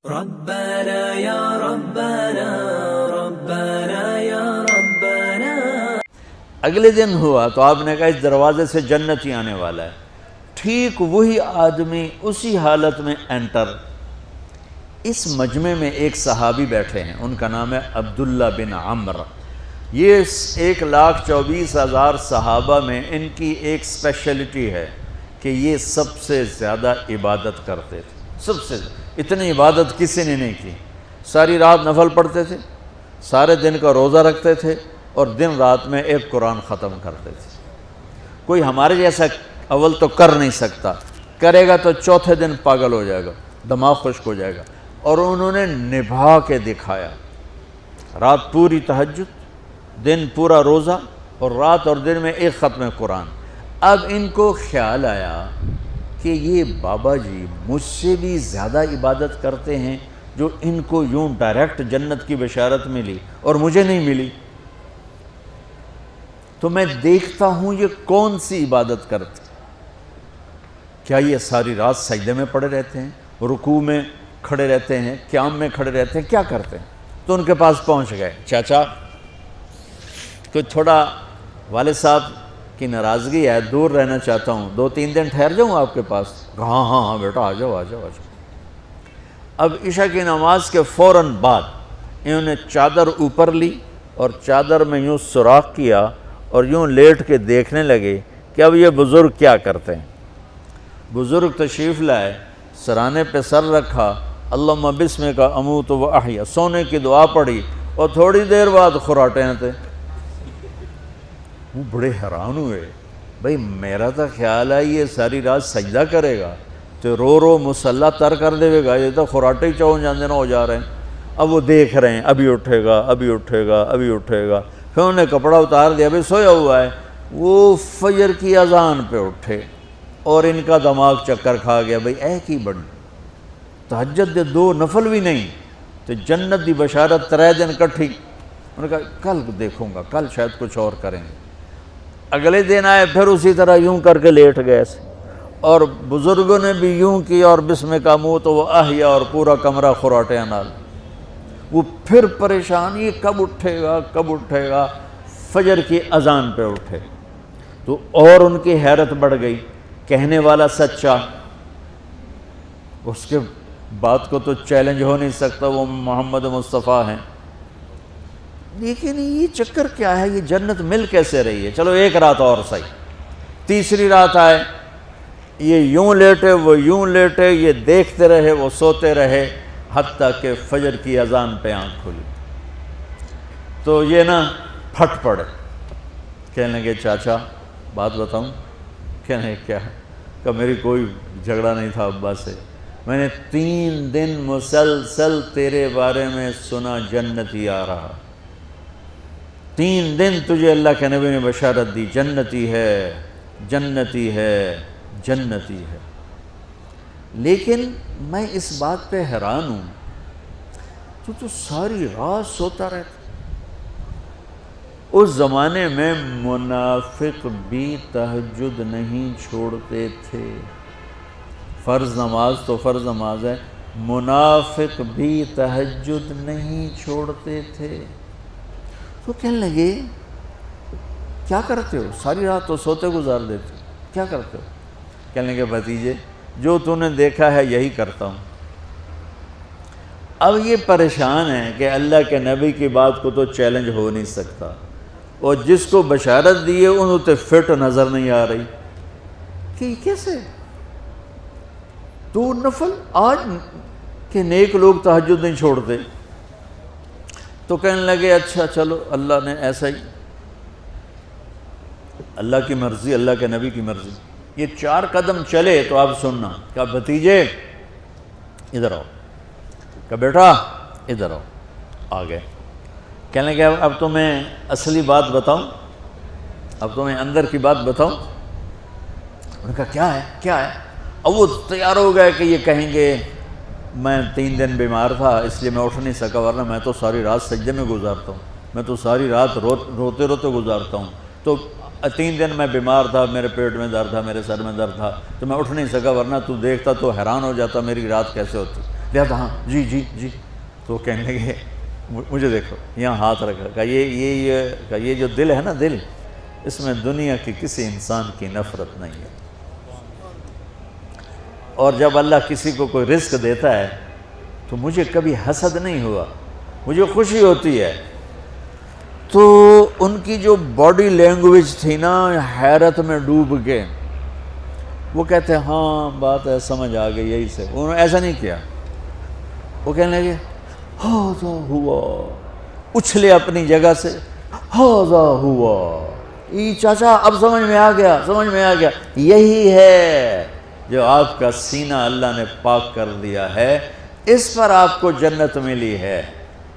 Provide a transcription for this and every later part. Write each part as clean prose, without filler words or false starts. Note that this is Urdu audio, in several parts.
ربنا یا ربنا ربنا یا ربنا۔ اگلے دن ہوا تو آپ نے کہا اس دروازے سے جنت ہی آنے والا ہے۔ ٹھیک وہی آدمی اسی حالت میں انٹر۔ اس مجمع میں ایک صحابی بیٹھے ہیں، ان کا نام ہے عبداللہ بن عمر۔ یہ 1,24,000 صحابہ میں ان کی ایک سپیشلٹی ہے کہ یہ سب سے زیادہ عبادت کرتے تھے۔ سب سے اتنی عبادت کسی نے نہیں کی۔ ساری رات نفل پڑھتے تھے، سارے دن کا روزہ رکھتے تھے، اور دن رات میں ایک قرآن ختم کرتے تھے۔ کوئی ہمارے جیسا اول تو کر نہیں سکتا، کرے گا تو چوتھے دن پاگل ہو جائے گا، دماغ خشک ہو جائے گا۔ اور انہوں نے نبھا کے دکھایا، رات پوری تہجد، دن پورا روزہ، اور رات اور دن میں ایک ختم قرآن۔ اب ان کو خیال آیا کہ یہ بابا جی مجھ سے بھی زیادہ عبادت کرتے ہیں، جو ان کو یوں ڈائریکٹ جنت کی بشارت ملی اور مجھے نہیں ملی، تو میں دیکھتا ہوں یہ کون سی عبادت کرتے۔ کیا یہ ساری رات سجدے میں پڑے رہتے ہیں، رکوع میں کھڑے رہتے ہیں، قیام میں کھڑے رہتے ہیں، کیا کرتے ہیں؟ تو ان کے پاس پہنچ گئے، چاچا کوئی تھوڑا والد صاحب کی ناراضگی ہے، دور رہنا چاہتا ہوں، 2-3 دن ٹھہر جاؤں آپ کے پاس؟ ہاں ہاں ہاں بیٹا، آ جاؤ آ جاؤ آ جاؤ۔ اب عشاء کی نماز کے فوراً بعد انہوں نے چادر اوپر لی اور چادر میں یوں سوراخ کیا اور یوں لیٹ کے دیکھنے لگے کہ اب یہ بزرگ کیا کرتے ہیں۔ بزرگ تشریف لائے، سرانے پہ سر رکھا، اللہم بسمک اموت و احیا، سونے کی دعا پڑھی، اور تھوڑی دیر بعد خراٹے تھے۔ وہ بڑے حیران ہوئے، بھئی میرا تو خیال ہے یہ ساری رات سجدہ کرے گا تو رو رو مصلی تر کر دے گا، یہ تو خراٹے ہی چون جاندے نہ ہو جا رہے ہیں۔ اب وہ دیکھ رہے ہیں ابھی اٹھے گا ابھی اٹھے گا ابھی اٹھے گا۔ پھر انہوں نے کپڑا اتار دیا، ابھی سویا ہوا ہے۔ وہ فجر کی اذان پہ اٹھے اور ان کا دماغ چکر کھا گیا، بھئی اے کی بڑی تہجد دے 2 نفل بھی نہیں تو جنت دی بشارت 3 دن کٹھی۔ انہوں نے کہا کل دیکھوں گا، کل شاید کچھ اور کریں گے۔ اگلے دن آئے، پھر اسی طرح یوں کر کے لیٹ گئے، اور بزرگوں نے بھی یوں کی، اور بسمک اموت و احیا، اور پورا کمرہ خراٹے نال۔ وہ پھر پریشان، یہ کب اٹھے گا کب اٹھے گا؟ فجر کی اذان پہ اٹھے تو اور ان کی حیرت بڑھ گئی، کہنے والا سچا، اس کے بات کو تو چیلنج ہو نہیں سکتا، وہ محمد مصطفیٰ ہیں، لیکن یہ چکر کیا ہے، یہ جنت مل کیسے رہی ہے؟ چلو ایک رات اور صحیح۔ تیسری رات آئے، یہ یوں لیٹے وہ یوں لیٹے، یہ دیکھتے رہے وہ سوتے رہے، حتیٰ کہ فجر کی اذان پہ آنکھ کھلی تو یہ نا پھٹ پڑے، کہنے لگے چاچا بات بتاؤں؟ کہنے کیا ہے؟ کہ میری کوئی جھگڑا نہیں تھا ابا سے، میں نے 3 دن مسلسل تیرے بارے میں سنا جنتی آ رہا، 3 دن تجھے اللہ کے نبی نے بشارت دی، جنتی ہے جنتی ہے جنتی ہے، لیکن میں اس بات پہ حیران ہوں تو ساری رات سوتا رہتا۔ اس زمانے میں منافق بھی تہجد نہیں چھوڑتے تھے، فرض نماز تو فرض نماز ہے، منافق بھی تہجد نہیں چھوڑتے تھے۔ تو کہنے لگے کیا کرتے ہو؟ ساری رات تو سوتے گزار دیتے ہو، کیا کرتے ہو؟ کہنے لگے بھتیجے جو تو نے دیکھا ہے یہی کرتا ہوں۔ اب یہ پریشان ہے کہ اللہ کے نبی کی بات کو تو چیلنج ہو نہیں سکتا، اور جس کو بشارت دی ہے انہوں تے فٹ نظر نہیں آ رہی کہ یہ کیسے؟ تو نفل آج کہ نیک لوگ تہجد نہیں چھوڑتے۔ تو کہنے لگے اچھا چلو اللہ نے ایسا ہی، اللہ کی مرضی، اللہ کے نبی کی مرضی۔ یہ 4 قدم چلے تو آپ سننا، کہا بھتیجے ادھر آؤ، کہا بیٹا ادھر آؤ، آ گئے۔ کہنے لگے اب تمہیں اصلی بات بتاؤں، اب تمہیں اندر کی بات بتاؤں؟ انہوں نے کہا کیا ہے کیا ہے؟ اب وہ تیار ہو گئے کہ یہ کہیں گے میں 3 دن بیمار تھا اس لیے میں اٹھ نہیں سکا، ورنہ میں تو ساری رات سجدے میں گزارتا ہوں، میں تو ساری رات روتے روتے گزارتا ہوں، تو 3 دن میں بیمار تھا، میرے پیٹ میں درد تھا، میرے سر میں درد تھا، تو میں اٹھ نہیں سکا، ورنہ تو دیکھتا تو حیران ہو جاتا میری رات کیسے ہوتی۔ لہذا ہاں جی جی جی. تو کہنے لگے مجھے دیکھو یہاں ہاتھ رکھا, کہا یہ جو دل ہے نا, دل اس میں دنیا کی کسی انسان کی نفرت نہیں ہے. اور جب اللہ کسی کو کوئی رزق دیتا ہے تو مجھے کبھی حسد نہیں ہوا, مجھے خوشی ہوتی ہے. تو ان کی جو باڈی لینگویج تھی نا, حیرت میں ڈوب کے وہ کہتے ہیں ہاں بات ہے, سمجھ آ گئی یہی سے. انہوں نے ایسا نہیں کیا, وہ کہنے لگے ہاذا ہوا, اچھلے اپنی جگہ سے, ہاذا ہوا, ای چاچا اب سمجھ میں آ گیا, سمجھ میں آ گیا. یہی ہے جو آپ کا سینہ اللہ نے پاک کر دیا ہے, اس پر آپ کو جنت ملی ہے.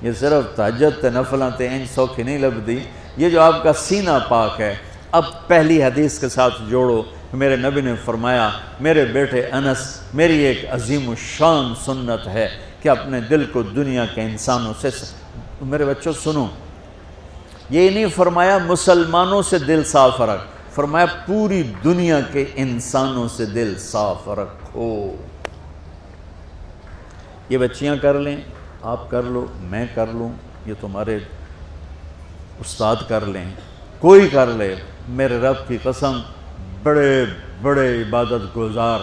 یہ صرف تہجد تے نفلاں تے ان سوکھی نہیں لبدی, یہ جو آپ کا سینہ پاک ہے. اب پہلی حدیث کے ساتھ جوڑو, میرے نبی نے فرمایا, میرے بیٹے انس, میری ایک عظیم الشان سنت ہے کہ اپنے دل کو دنیا کے انسانوں سے, میرے بچوں سنو, یہ نہیں فرمایا مسلمانوں سے دل صاف رکھ, فرمایا پوری دنیا کے انسانوں سے دل صاف رکھو. یہ بچیاں کر لیں, آپ کر لو, میں کر لوں, یہ تمہارے استاد کر لیں, کوئی کر لے, میرے رب کی قسم بڑے بڑے عبادت گزار